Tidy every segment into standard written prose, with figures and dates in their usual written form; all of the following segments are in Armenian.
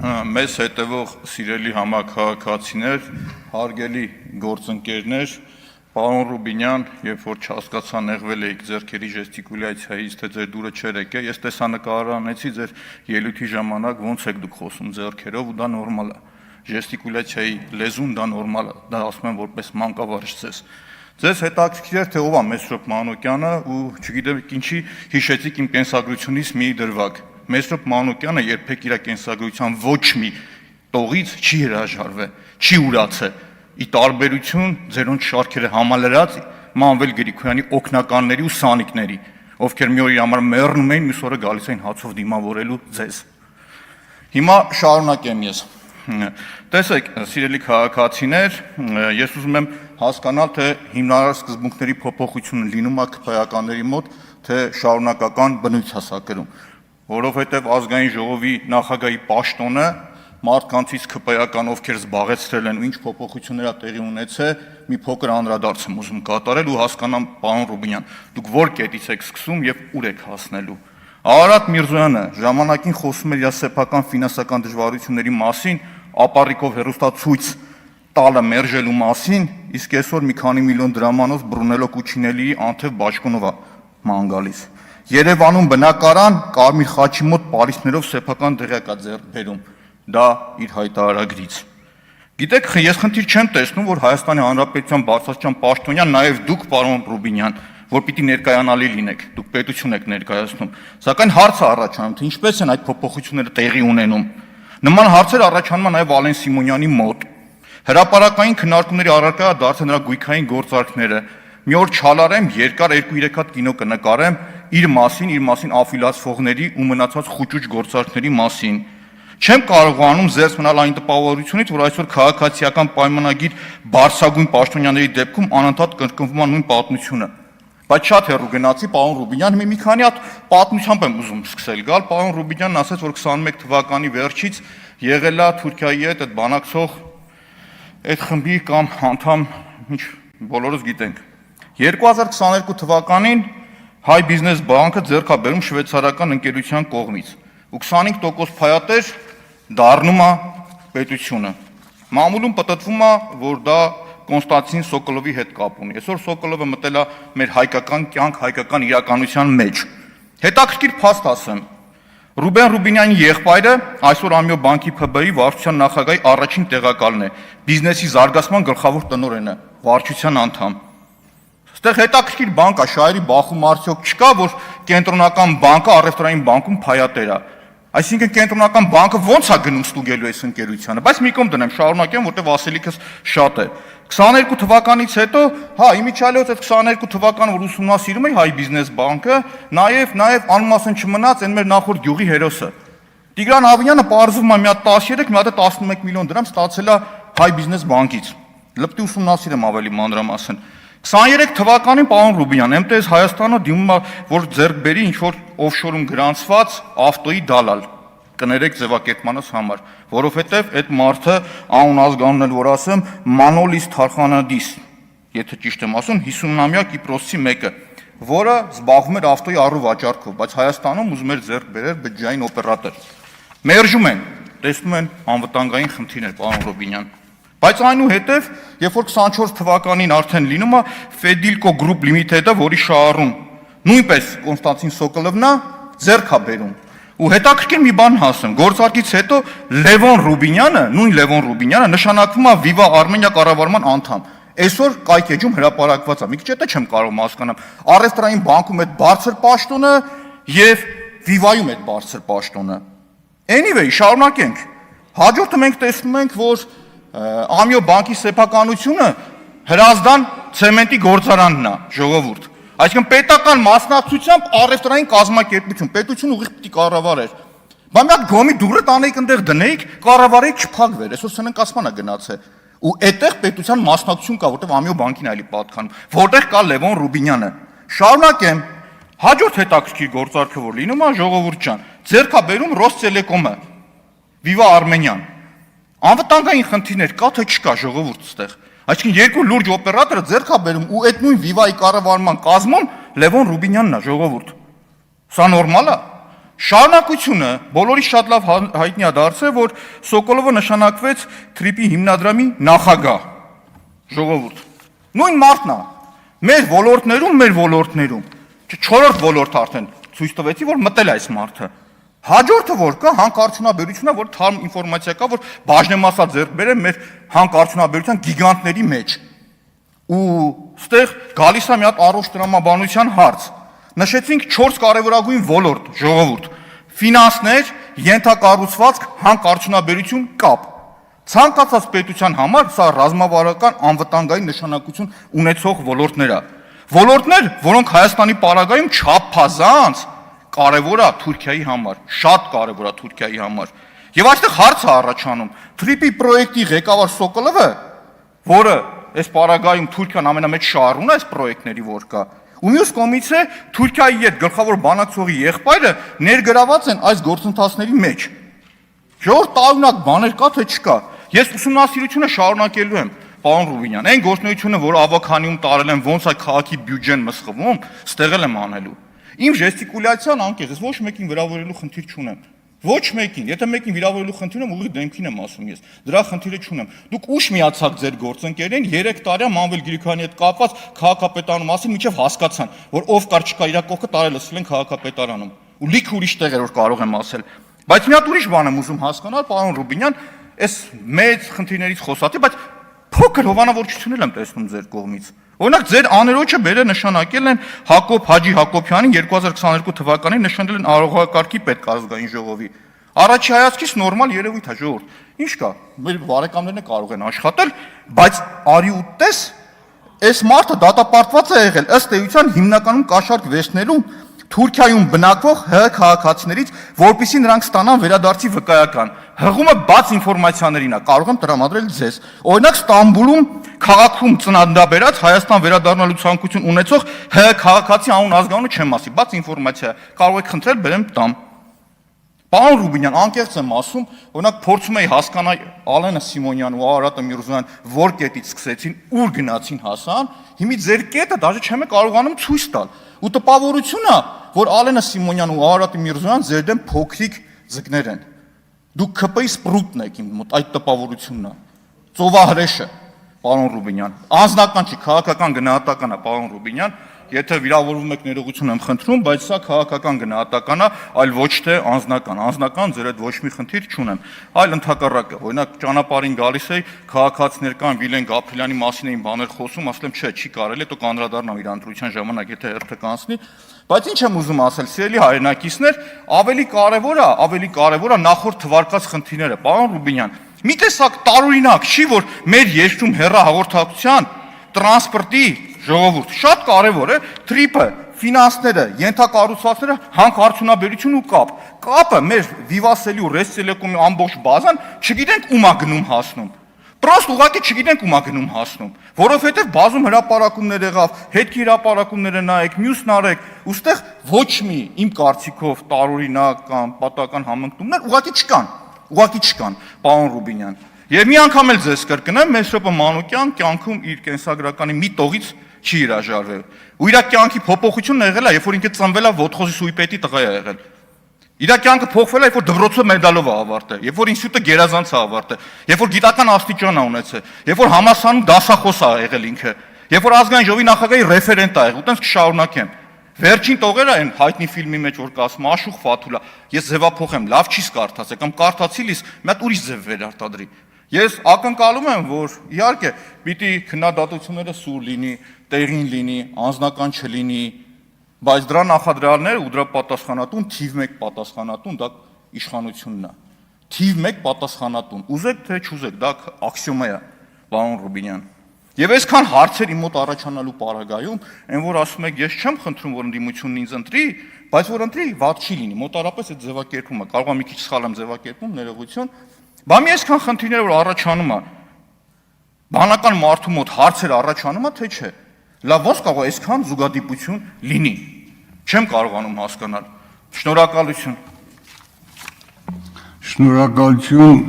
մեզ հետևող սիրելի համաքաղաքացիներ, հարգելի գործընկերներ, պարոն Ռուբինյան, երբ որ չհասկացա նեղվել էիք ձեռքերի ժեստիկուլյացիայից, թե ձեր դուրը չէր եկել, ես տեսանկարահանեցի ձեր ելույթի ժամանակ ոնց եք դուք խոսում ձեռքերով ու դա նորմալ է։ Ժեստիկուլյացիայի լեզուն դա նորմալ է, դա ասում եմ որպես մանկավարժ ձեզ։ Ձեզ հետաքրքիր էր, թե ով է Մեսրոպ Մանուկյանը ու չգիտեմ ինչի հիշեցիք իմ կենսագրությունից մի դրվագ։ Մեսրոպ Մանուկյանը երբեք իր կենսագրության ոչ մի տողից չի հրաժարվել, չի ուրացել։ Ի տարբերություն ձերոնց շարքերը համալրած Մանվել Գրիգորյանի օգնականների ու սանիկների, ովքեր մի օր իր համար մեռնում էին, մյուս օրը գալիս էին հացով դիմավորելու ձեզ։ Հիմա շարունակեմ ես։ Տեսեք, սիրելի քաղաքացիներ, ես ուզում եմ հասկանալ, թե հիմնարար սկզբունքների փոփոխությունը լինում է քպայականների մոտ, թե շարունակական բնույթ հասակերում, որովհետև ազգային ժողովի նախագահի պաշտոնը մարդկանցից քպայական ովքեր զբաղեցրել են ու ինչ փոփոխություններ ա տեղի ունեցել, մի փոքր անդրադարձ եմ ուզում կատարել ու հասկանամ, պարոն Ռուբինյան, դուք որ կետից եք սկսում եւ ուր եք հասնելու։ Արարատ Միրզոյանը ժամանակին խոսում էր իր սեփական ֆինանսական դժվարությունների մասին, ապառիկով հերոստացույց տալը մերժելու մասին, իսկ այսօր մի քանի միլիոն դրամանով Բրունելո Կուչինելիի Անթև Բաչկոնովա ման գալիս։ Երևանում բնակարան Կարմիր խաչի մոտ պարիսներով սեփական դղյակ է ձեռք բերում։ Դա իր հայտարարագրից։ Գիտեք, ես խնդիր չեմ տեսնում, որ Հայաստանի Հանրապետության բարձրաստիճան պաշտոնյան նաև դուք, պարոն Ռուբինյան, որ պիտի ներկայանալի լինեք, դուք պետություն եք ներկայացնում, սակայն հարցը առաջանում, թե ինչպես են այդ փոփոխությունները տեղի ունենում։ Նման հարցեր առաջանում են նաև Ալեն Սիմոնյանի մոտ։ Հրապարակային քննարկումների առարկա դարձել նրա գույքային գործարքները։ Մի օր չալարեմ, երկար 2-3 հատ կինո կնկարեմ իր մասին աֆիլացվողների ու մնացած խուճուճ գործարքների մասին։ Չեմ կարողանում զերծ մնալ այն տպավորությունից, որ այսօր քաղաքացիական պայմանագիր բարձրագույն պաշտոնյաների դեպքում անընդհատ կրկնվում է նույն պատմությունը։ Բայց շատ հեռու գնացի, պարոն Ռուբինյան, մի քանի հատ պատմությամբ եմ ուզում սկսել գալ։ Պարոն Ռուբինյանն ասաց, որ 21 թվականի վերջից եղել է Թուրքիայի հետ այդ բանակցող այդ խմբի կամ անդամ, ինչ բոլորս գիտենք։ 2022 թվականին Հայ բիզնես բանկը ձեռք է բերում շվեյցարական ընկերության կողմից ու 25% փայատեր դառնում է պետությունը։ Մամուլում պատտվում է, որ դա Կոնստանտին Սոկոլովի հետ կապ ունի։ Այսօր Սոկոլովը մտել է մեր հայկական կյանք, հայկական իրականության մեջ։ Հետաքրքիր փաստ ասեմ։ Ռուբեն Ռուբինյանի եղբայրը այսօր Ամյո բանկի ՓԲ-ի վարչության նախագահի առաջին տեղակալն է, բիզնեսի զարգացման գլխավոր տնօրենը, վարչության անդամ։ Այստեղ հետաքրքիր բան կա, շահերի բախում արդյոք չկա, որ կենտրոնական բանկը առևտրային բանկում փայատեր է։ Այսինքն կենտրոնական բանկը ո՞նց է գնում ստուգելու այս ընկերությանը, բայց մի կողմ դնեմ, շարունակեմ, որտեղ ասելիքս շատ է։ 22 թվականից հետո, հա, իմիջիալոց այդ 22 թվականը, որ ուսումնասիրում էի Հայ բիզնես բանկը, նաև անմասն չմնաց այն մեր նախորդ գյուղի հերոսը։ Տիգրան Ավինյանը պարզվում է մի հատ 13, մի հատ 11 միլիոն դրամ ստացել է Հայ բիզնես բանկից։ Լպտի ուսումնասիրեմ ավելի մանրամասն։ 23 թվականին պարոն Ռուբինյան, MTS Հայաստանը դիմում է, որ ձեռք բերի ինչ-որ օֆշորում գրանցված ավտոյի դալալ, կներեք ձևակերպմանս համար, որովհետև այդ մարդը անուն ազգանուն էլ որ ասեմ, Մանոլիս Թարխանադիս, եթե ճիշտ եմ ասում, 50-ամյա Կիպրոսցի մեկը, որը զբաղվում էր ավտոյի առու վաճառքով, բայց Հայաստանում ուզում էր ձեռք բերել բջջային օպերատոր։ Մերժում են, տեսնում են անվտանգային խնդիրներ, պարոն Ռուբինյան։ Բայց այնուհետև, երբ որ 24 թվականին արդեն լինում է Fedilco Group Limited-ը, որի շահառուն նույնպես Կոնստանտին Սոկոլովն է, ձեռք է բերում։ Ու հետաքրքիր մի բան ասեմ, գործարքից հետո Լևոն Ռուբինյանը, նույն Լևոն Ռուբինյանը նշանակվում է Viva Armenia կառավարման անդամ։ Այսօր կայքեջում հրապարակված է։ Մի քիչ հետո չեմ կարող հասկանամ։ Առևտրային բանկում այդ բարձր պաշտոնը եւ Viva-ում այդ բարձր պաշտոնը։ Anyway, շարունակենք։ Հաջորդը մենք տեսնում ենք, որ Ամյո բանկի սեփականությունը Հրազդան ցեմենտի գործարանն է, ժողովուրդ։ Այսինքն պետական մասնակցությամբ առևտրային կազմակերպություն, պետությունը ուղիղ պիտի կառավարեր։ Բայց մի հատ գոմի դուրը տանեիք այնտեղ դնեիք, կառավարեիք չփակվեր, այսօր սննկացման է գնացել։ Ու այդտեղ պետության մասնակցություն կա, որտեղ Ամյո բանկին այլի պատկանում, որտեղ կա Լևոն Ռուբինյանը։ Շարունակեմ։ Հաջորդ հետաքրքիր գործարքը որ լինում է, ժողովուրդ ջան, ձեռք է բերում Ռոստելեկոմը, Viva Armenian։ Անվտանգային խնդիրներ կա թե չկա, ժողովուրդ ստեղ։ Այսինքն երկու լուրջ օպերատորը ձեռք է բերում ու այդ նույն Viva-ի կառավարման կազմում Լևոն Ռուբինյանն է, ժողովուրդ։ Սա նորմալ է։ Շարունակությունը բոլորի շատ լավ հայտնի է դարձել, որ Սոկոլովը նշանակվեց Թրիպի հիմնադրամի նախագահ։ Ժողովուրդ։ Նույն մարդն է։ Մեր ոլորտներում, չորրորդ ոլորտ արդեն ցույց տվեցի, որ մտել է այս մարդը։ Հաջորդը որ կա հանքարդյունաբերությունը, որ թարմ ինֆորմացիա կա, որ բաժնեմասա ձեռք բերեն մեր հանքարդյունաբերության գիգանտների մեջ։ Ու ստեղ գալիս է մի հատ առողջ տրամաբանության հարց։ Նշեցինք 4 կարևորագույն ոլորտ, ժողովուրդ, ֆինանսներ, ենթակառուցվածք, հանքարդյունաբերություն, կապ։ Ցանկացած պետության համար սա ռազմավարական անվտանգային նշանակություն ունեցող ոլորտներ է։ Ոլորտներ, որոնք Հայաստանի պարագայում չափազանց կարևոր է Թուրքիայի համար, շատ կարևոր է Թուրքիայի համար։ Եվ այստեղ հարց է առաջանում, Թրիպի պրոյեկտի ղեկավար Սոկոլովը, որը այս պարագայում Թուրքիան ամենամեծ շահառուն է այս պրոյեկտների, որ կա, ու մյուս կողմից է Թուրքիայի հետ գլխավոր բանակցողի եղբայրը ներգրաված են այս գործընթացների մեջ։ Ժողովուրդ, տարօրինակ բաներ կա, թե չկա։ Ես ուսումնասիրությունը շարունակելու եմ, պարոն Ռուբինյան, այն գործունեությունը, որ ավականիում տարել եմ, ոնց է քաղաքի բյուջեն մսխվում, ստեղել եմ անելու։ Իմ ժեստիկուլյացիան անկեղծ, ոչ մեկին վիրավորելու խնդիր չունեմ։ Ոչ մեկին, եթե մեկին վիրավորելու խնդիր ունեմ, ուղիղ դեմքին եմ ասում ես։ Դրա խնդիրը չունեմ։ Դուք ուշ միացաք ձեր գործընկերներին 3 տարի Մանվել Գրիգորյանի հետ կապված քաղաքապետարանում մասին միջև հասկացան, որ ով կար չկա իր կողքը տարել ասել են քաղաքապետարանում։ Ու լիքը ուրիշ տեղեր որ կարող եմ ասել։ Բայց մի հատ ուրիշ բան եմ ուզում հասկանալ, պարոն Ռուբինյան, այս մեծ խնդիրներից խոսացի, բայց փոքր հովանավորչություն եմ տեսնում ձեր կողմից։ Օրինակ ձեր աներոջը բերել նշանակել են Հակոբ Հաջի Հակոբյանին 2022 թվականին նշանել են արողակարգի պետքազգային ժողովի։ Առաջի հայացքից նորմալ երևույթ է, ժողովուրդ։ Ինչ կա, մեր բարեկամներն կարող են աշխատել, բայց արի ու տես, այս մարդը դատապարտված է եղել ըստ էության հիմնականում կաշառք վերցնելու Թուրքիայում բնակվող ՀՀ քաղաքացիներից, որպեսզի նրանք ստանան վերադարձի վկայական։ Հղումը բաց ինֆորմացիաներին է, կարող եմ տրամադրել ձեզ։ Օրինակ Ստամբուլում քաղաքում ծննդաբերած Հայաստան վերադառնալու ցանկություն ունեցող ՀՀ քաղաքացի անուն ազգանունը չեմ ասի, բաց ինֆորմացիա, կարող եք խնդրել, բերեմ տամ։ Պարոն Ռուբինյան, անկեղծ եմ ասում, օրինակ փորձում էի հասկանալ Ալենը Սիմոնյան ու Արարատը Միրզոյան որ կետից սկսեցին, ուր գնացին հասան, հիմա ձեր կետը դաժե չեմ կարողանում ցույց տալ։ Ու տպավորությունն է, որ Ալենը Սիմոնյան ու Արարատը Միրզոյան ձեր դեմ փոքրիկ ձկներ են։ Դուք ԿՊ-ի սպրուտն եք իմ մոտ, այդ տպավորությունն է։ Ծովահրեշը, պարոն Ռուբինյան, անձնական չի, քաղաքական գնահատական է, պարոն Ռուբինյան, եթե վիրավորվում եք ներողություն եմ խնդրում, բայց սա քաղաքական գնահատական է, այլ ոչ թե անձնական։ Անձնական ձեր հետ ոչ մի խնդիր չունեմ, այլ ընդհակառակը։ Օրինակ ճանապարհին գալիս էի, քաղաքացիներ կան Վիլեն Գաբրիելյանի մասին էին բաներ խոսում, ասել եմ, չէ, չի կարելի, հետո կանդրադառնամ իր ընտրության ժամանակ, եթե հերթը կանցնի։ Բայց ինչ եմ ուզում ասել, սիրելի հայրենակիցներ, ավելի կարևոր է նախորդ թվարկած խնդիրները, պարոն Ռուբինյան։ Մի տեսակ տարօրինակ չի, որ մեր երկրում հեռահաղորդակցության, տրանսպորտի, ժողովուրդ, շատ կարևոր է Թրիպը, ֆինանսները, ենթակառուցվածքները, հանքարդյունաբերություն ու կապ։ Կապը մեր Վիվասելի ու Ռեստելեկոմի ամբողջ բազան չգիտենք ում է գնում հասնում։ Պրոստ ուղղակի չգիտենք ում է գնում հասնում, որովհետև բազում հրապարակումներ եղավ, հետքի հրապարակումները նայեք, մյուսն արեք, ուստեղ ոչ մի իմ կարծիքով տարօրինակ կամ պատահական համընկնումներ ուղղակի չկան, պարոն Ռուբինյան։ Եվ մի անգամ էլ ձեզ կրկնեմ, Մեսրոպ Մանուկյան կյանքում իր կենսագրականի մի տողից չի հրաժարվել։ Ու իր կյանքի փոփոխությունն եղել է, երբ որ ինքը ծնվել է ոթխոզի սույպետի տղա է եղել։ Իր կյանքը փոխվել է, երբ որ դպրոցը մեդալով է ավարտել, երբ որ ինստիտուտը գերազանց է ավարտել, երբ որ գիտական աստիճան է ունեցել, երբ որ համալսարանում դասախոս է եղել ինքը, երբ որ ազգային ժողովի նախագահի ռեֆերենտ է եղել, ու տենց կշարունակեմ։ Վերջին տողերը այն հայտնի ֆիլմի մեջ որ կա ասում Աշուխ Ֆաթուլա, ես ձևափոխեմ, լավ չիս կարդացել կամ կարդացի լիս, մի հատ ուրիշ ձև վերարտադրի։ Ես ակնկալում եմ, որ իհարկե պիտի քննադատությունները սուր լինի, տեղին լինի, անձնական չլինի, բայց դրա նախադրյալները ու դրա պատասխանատուն թիվ 1 պատասխանատուն դա իշխանությունն է։ Թիվ 1 պատասխանատուն։ Ուզեք թե չուզեք, դա աքսիոմա է, պարոն Ռուբինյան։ Եվ այսքան հարցեր իմ մոտ առաջանալու պարագայում, այն որ ասում եք, ես չեմ խնդրում, որ ընդդիմությունն ինձ ընտրի, բայց որ ընտրի, վատ չի լինի։ Մոտարապես այդ ձևակերպումը, կարող է մի քիչ սխալ եմ ձևակերպում, ներողություն։ Բա մի այսքան խնդիրներ որ առաջանում է, բանական մարդու մոտ հարցեր առաջանում է, թե չէ։ Լավ, ո՞նց կարող է այսքան զուգադիպություն լինի։ Չեմ կարողանում հասկանալ։ Շնորհակալություն։ Շնորհակալություն,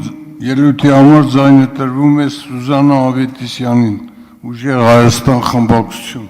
ելույթի համար ձայնը տրվում է Սուզաննա Ավետիսյանին, Ուժեղ Հայաստան խմբակցություն։